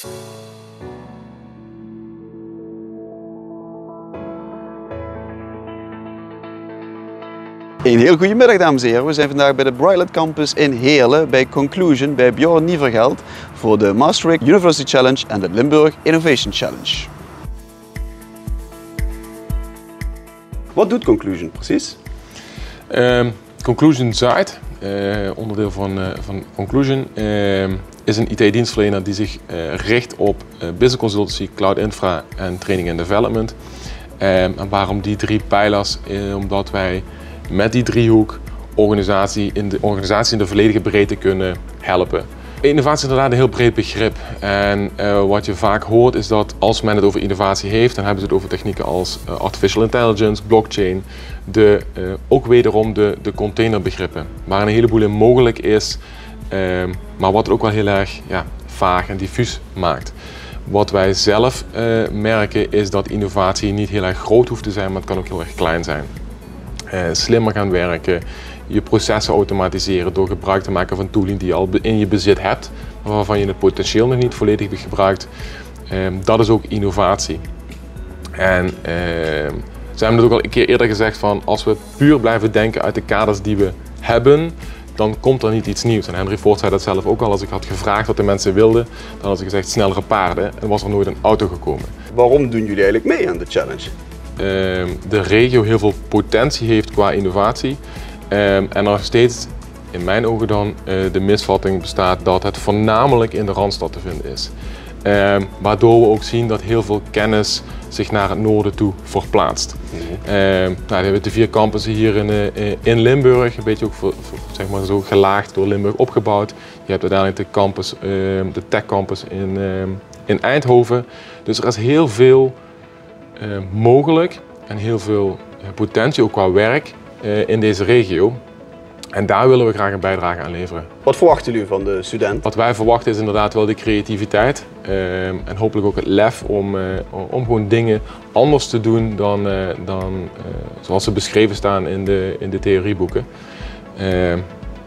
Een heel goede middag, dames en heren. We zijn vandaag bij de Brightlight Campus in Heerlen bij Conclusion bij Bjorn Nievergeld voor de Maastricht University Challenge en de Limburg Innovation Challenge. Wat doet Conclusion precies? Conclusion Zuid, onderdeel van Conclusion, is een IT-dienstverlener die zich richt op business consultancy, cloud infra en training and development. En waarom die drie pijlers? Omdat wij met die driehoek organisatie in de volledige breedte kunnen helpen. Innovatie is inderdaad een heel breed begrip. En wat je vaak hoort is dat als men het over innovatie heeft, dan hebben ze het over technieken als artificial intelligence, blockchain, ook wederom de containerbegrippen, waar een heleboel in mogelijk is, maar wat het ook wel heel erg vaag en diffuus maakt. Wat wij zelf merken is dat innovatie niet heel erg groot hoeft te zijn, maar het kan ook heel erg klein zijn. Slimmer gaan werken, je processen automatiseren door gebruik te maken van tooling die je al in je bezit hebt, maar waarvan je het potentieel nog niet volledig hebt gebruikt. Dat is ook innovatie. En ze hebben het ook al een keer eerder gezegd van als we puur blijven denken uit de kaders die we hebben, dan komt er niet iets nieuws. En Henry Ford zei dat zelf ook al. Als ik had gevraagd wat de mensen wilden, dan had ik gezegd snellere paarden en was er nooit een auto gekomen. Waarom doen jullie eigenlijk mee aan de challenge? De regio heel veel potentie heeft qua innovatie en er nog steeds in mijn ogen dan de misvatting bestaat dat het voornamelijk in de Randstad te vinden is. Waardoor we ook zien dat heel veel kennis zich naar het noorden toe verplaatst. We hebben de 4 campussen hier in Limburg, een beetje ook zeg maar zo gelaagd door Limburg opgebouwd. Je hebt uiteindelijk de Tech Campus in Eindhoven. Dus er is heel veel mogelijk en heel veel potentie ook qua werk in deze regio. En daar willen we graag een bijdrage aan leveren. Wat verwachten jullie van de student? Wat wij verwachten is inderdaad wel de creativiteit en hopelijk ook het lef om gewoon dingen anders te doen dan zoals ze beschreven staan in de theorieboeken.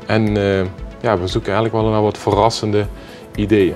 We zoeken eigenlijk wel naar wat verrassende ideeën.